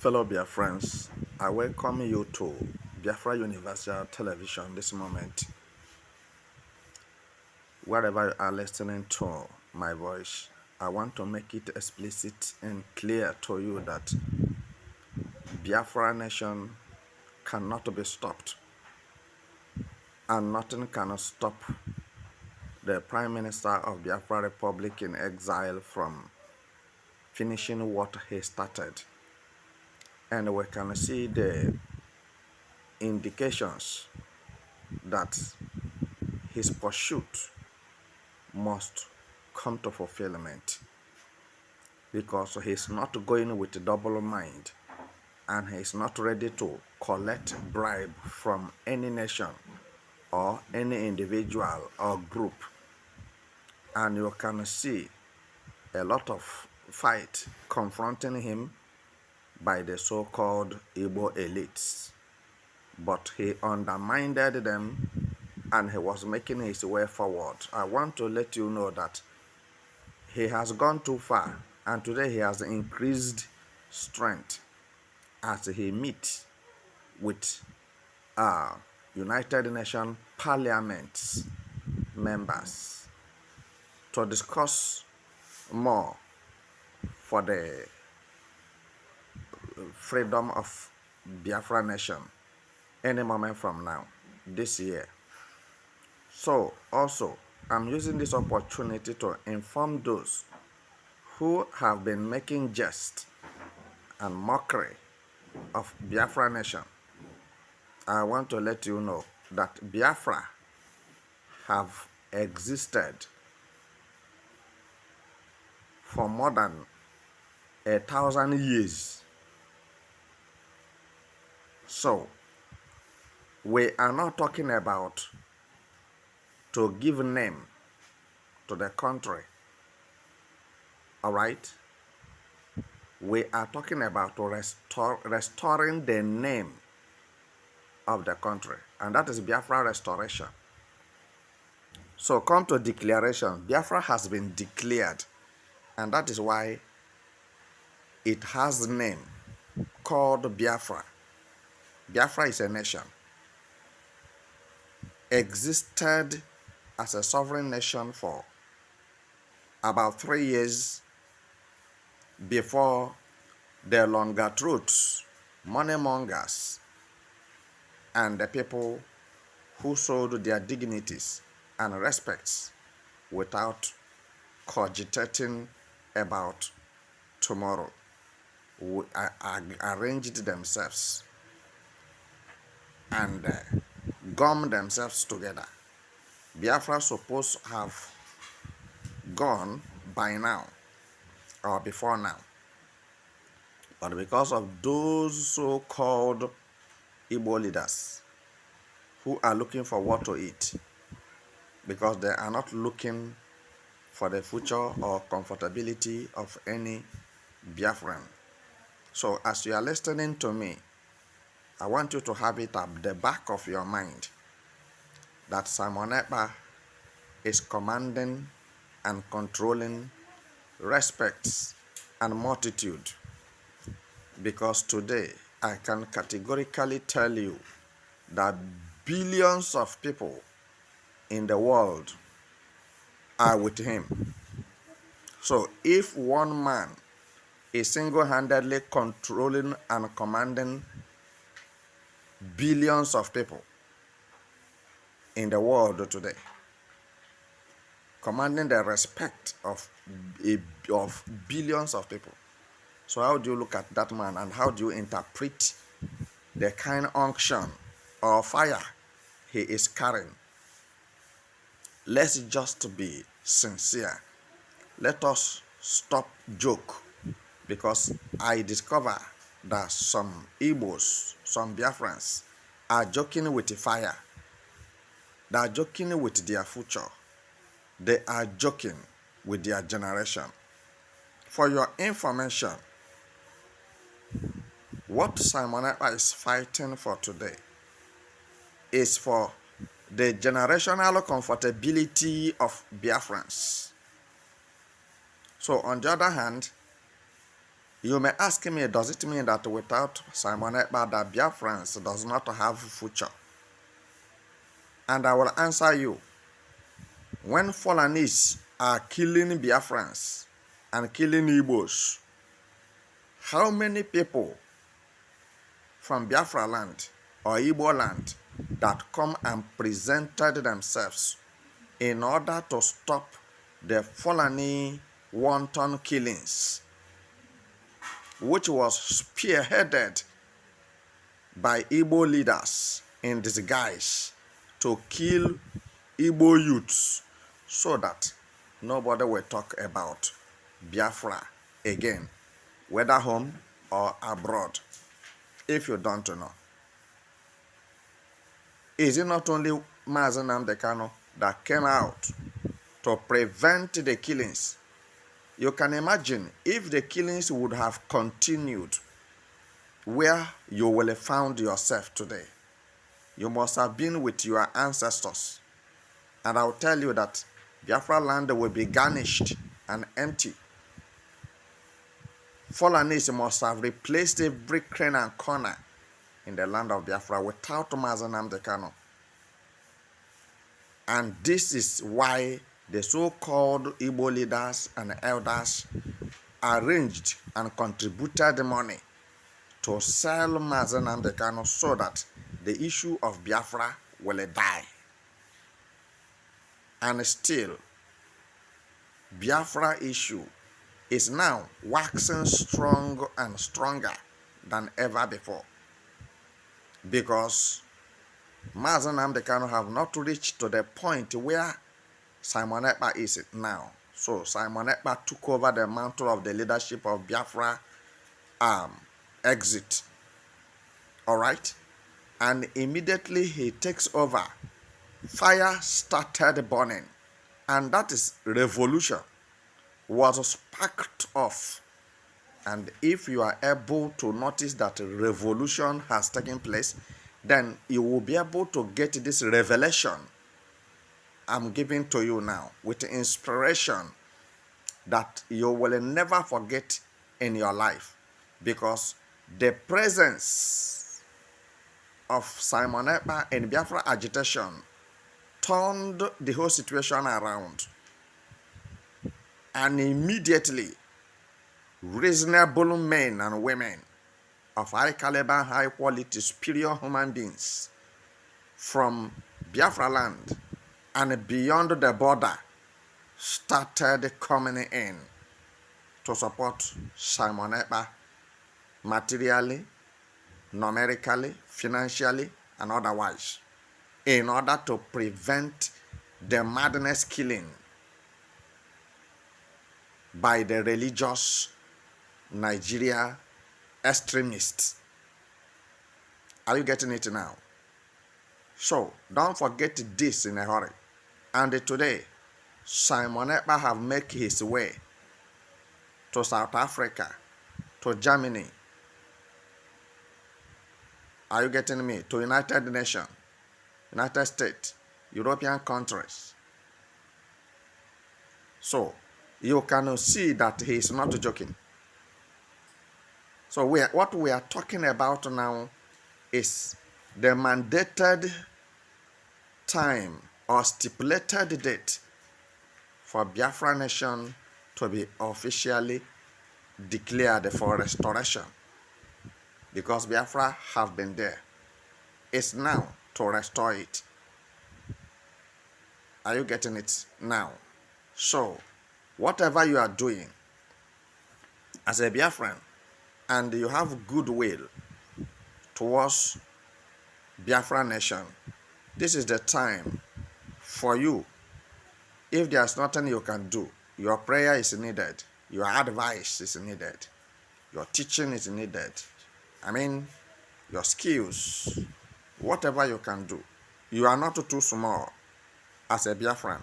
Fellow Biafrans, I welcome you to Biafra Universal Television this moment. Wherever you are listening to my voice, I want to make it explicit and clear to you that Biafra nation cannot be stopped, and nothing cannot stop the Prime Minister of Biafra Republic in exile from finishing what he started. And we can see the indications that his pursuit must come to fulfillment, because he's not going with a double mind, and he's not ready to collect bribe from any nation or any individual or group. And you can see a lot of fight confronting him by the so-called Igbo elites, but he undermined them and he was making his way forward. I want to let you know that he has gone too far, and today he has increased strength as he meets with United Nations Parliament members to discuss more for the freedom of Biafra nation any moment from now, this year. So also, I'm using this opportunity to inform those who have been making jest and mockery of Biafra nation. I want to let you know that Biafra have existed for more than 1,000 years. So we are not talking about to give name to the country. All right? We are talking about restoring the name of the country, and that is Biafra restoration. So come to declaration. Biafra has been declared, and that is why it has a name called Biafra. Biafra is a nation, existed as a sovereign nation for about 3 years before the longer truths, money mongers, and the people who sold their dignities and respects without cogitating about tomorrow, arranged themselves and gum themselves together. Biafra supposed to have gone by now or before now, but because of those so-called Igbo leaders who are looking for what to eat, because they are not looking for the future or comfortability of any Biafran. So as you are listening to me, I want you to have it at the back of your mind that Simon Ekpa is commanding and controlling respects and multitude, because today I can categorically tell you that billions of people in the world are with him. So if one man is single-handedly controlling and commanding billions of people in the world today, commanding the respect of billions of people, so how do you look at that man, and how do you interpret the kind unction or fire he is carrying? Let's just be sincere. Let us stop joke, because I discover that some Igbos, some Biafrans are joking with the fire. They are joking with their future. They are joking with their generation. For your information, what Simon Ekpa is fighting for today is for the generational comfortability of Biafrans. So on the other hand, You may ask me, does it mean that without Simon Ekpa, that Biafrans does not have future? And I will answer you. When Fulanis are killing Biafrans and killing Igbos, how many people from Biafra land or Igbo land that come and presented themselves in order to stop the Fulani wanton killings, which was spearheaded by Igbo leaders in disguise to kill Igbo youths so that nobody will talk about Biafra again, whether home or abroad. If you don't know, is it not only Mazen Nnamdi Kanu that came out to prevent the killings? You can imagine if the killings would have continued, where you will have found yourself today. You must have been with your ancestors. And I'll tell you that Biafra land will be garnished and empty. Fulanis must have replaced every crane and corner in the land of Biafra without Mazen Nnamdi Kanu. And this is why the so-called Igbo leaders and elders arranged and contributed money to sell Mazen Nnamdi Kanu so that the issue of Biafra will die. And still, Biafra issue is now waxing strong and stronger than ever before, because Mazen Nnamdi Kanu have not reached to the point where Simon Ekpa is now. So Simon Ekpa took over the mantle of the leadership of Biafra exit. All right? And immediately he takes over. Fire started burning. And that is revolution was sparked off. And if you are able to notice that revolution has taken place, then you will be able to get this revelation I'm giving to you now with inspiration that you will never forget in your life, because the presence of Simon Ekpa in Biafra agitation turned the whole situation around, and immediately reasonable men and women of high caliber, high quality, superior human beings from Biafra land and beyond the border started coming in to support Simon Ekpa materially, numerically, financially, and otherwise, in order to prevent the madness killing by the religious Nigeria extremists. Are you getting it now? So don't forget this in a hurry. And today, Simon Ekpa have made his way to South Africa, to Germany. Are you getting me? To United Nations, United States, European countries. So you can see that he is not joking. So what we are talking about now is the mandated time or stipulated date for Biafra nation to be officially declared for restoration, because Biafra have been there. It's now to restore it. Are you getting it now? So whatever you are doing as a Biafran, and you have goodwill towards Biafra nation, this is the time for you. If there's nothing you can do, your prayer is needed, your advice is needed, your teaching is needed. I mean, your skills, whatever you can do. You are not too small as a Biafran.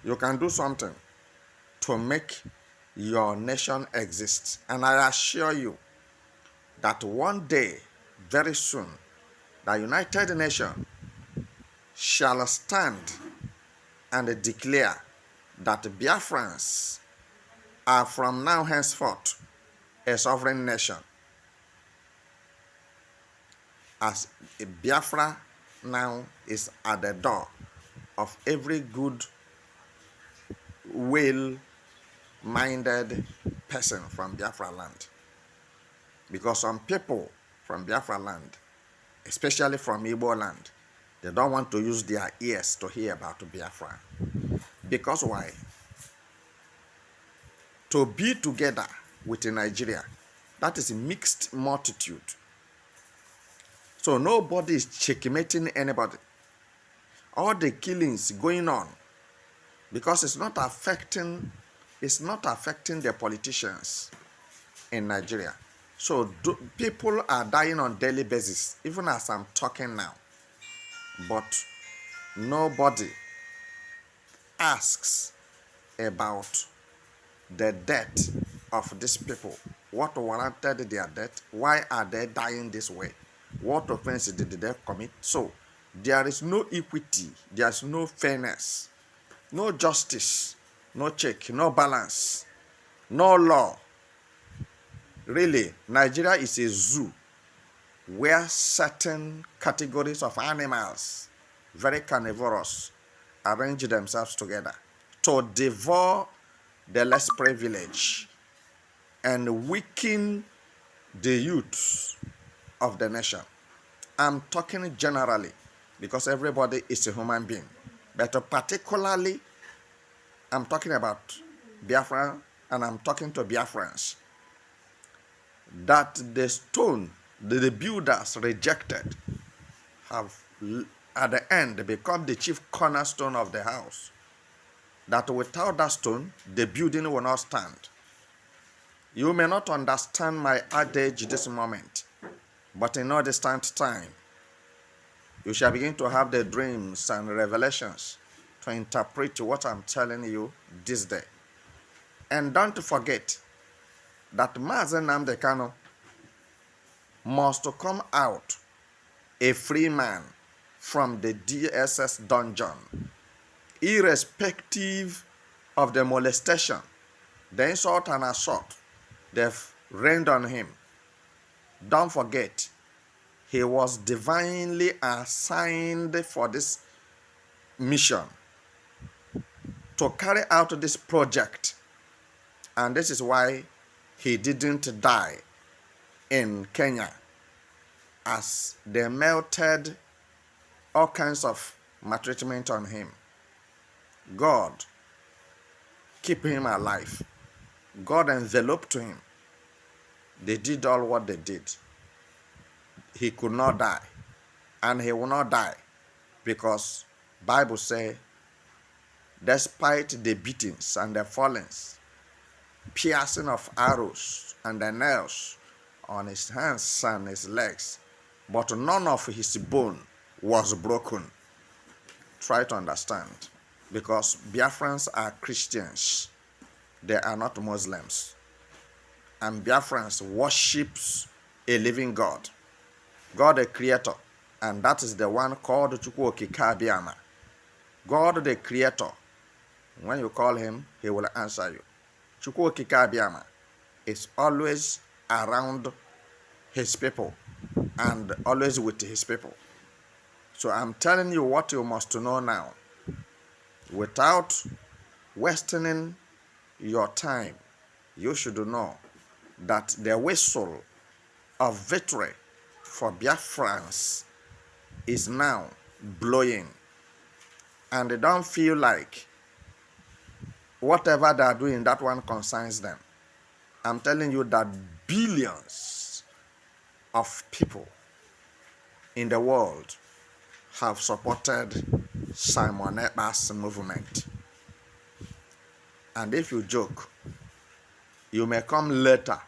You can do something to make your nation exist. And I assure you that one day, very soon, the United Nations shall stand and declare that Biafrans are from now henceforth a sovereign nation. As Biafra now is at the door of every good, well-minded person from Biafra land. Because some people from Biafra land, especially from Igbo land, they don't want to use their ears to hear about Biafra. Because why? To be together with Nigeria, that is a mixed multitude. So nobody is checkmating anybody. All the killings going on, because it's not affecting the politicians in Nigeria. So people are dying on daily basis, even as I'm talking now. But nobody asks about the death of these people. What warranted their death? Why are they dying this way? What offense did they commit? So there is no equity, there is no fairness, no justice, no check, no balance, no law. Really, Nigeria is a zoo where certain categories of animals, very carnivorous, arrange themselves together to devour the less privileged and weaken the youth of the nation. I'm talking generally because everybody is a human being, but particularly I'm talking about Biafra, and I'm talking to Biafrans, that the stone the builders rejected have at the end become the chief cornerstone of the house. That without that stone, the building will not stand. You may not understand my adage this moment, but in no distant time, you shall begin to have the dreams and revelations to interpret what I'm telling you this day. And don't forget that Mazen Nnamdi Kanu must come out a free man from the DSS dungeon, irrespective of the molestation, the insult and assault they've rained on him. Don't forget, he was divinely assigned for this mission to carry out this project. And this is why he didn't die in Kenya, as they melted all kinds of maltreatment on him. God keep him alive. God enveloped him. They did all what they did. He could not die, and he will not die, because Bible says, despite the beatings and the fallings, piercing of arrows and the nails on his hands and his legs, but none of his bone was broken. Try to understand, because Biafrans are Christians, they are not Muslims, and Biafrans worships a living God, God the creator, and that is the one called Chukwu Okike Abiama. God the creator, when you call him, he will answer you. Chukwu Okike Abiama is always around his people and always with his people. So I'm telling you what you must know now. Without wasting your time, you should know that the whistle of victory for Biafrans is now blowing. And they don't feel like whatever they are doing, that one concerns them. I'm telling you that billions of people in the world have supported Simon Ekpa's movement. And if you joke, you may come later.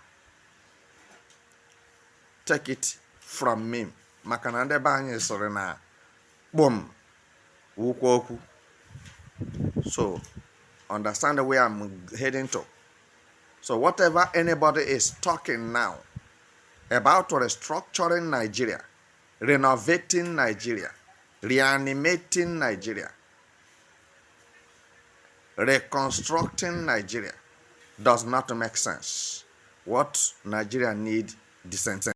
Take it from me. Makana ndị be anyị sịrị na boom wukwu okwu. So understand the way I'm heading to. So whatever anybody is talking now about restructuring Nigeria, renovating Nigeria, reanimating Nigeria, reconstructing Nigeria does not make sense. what Nigeria need decent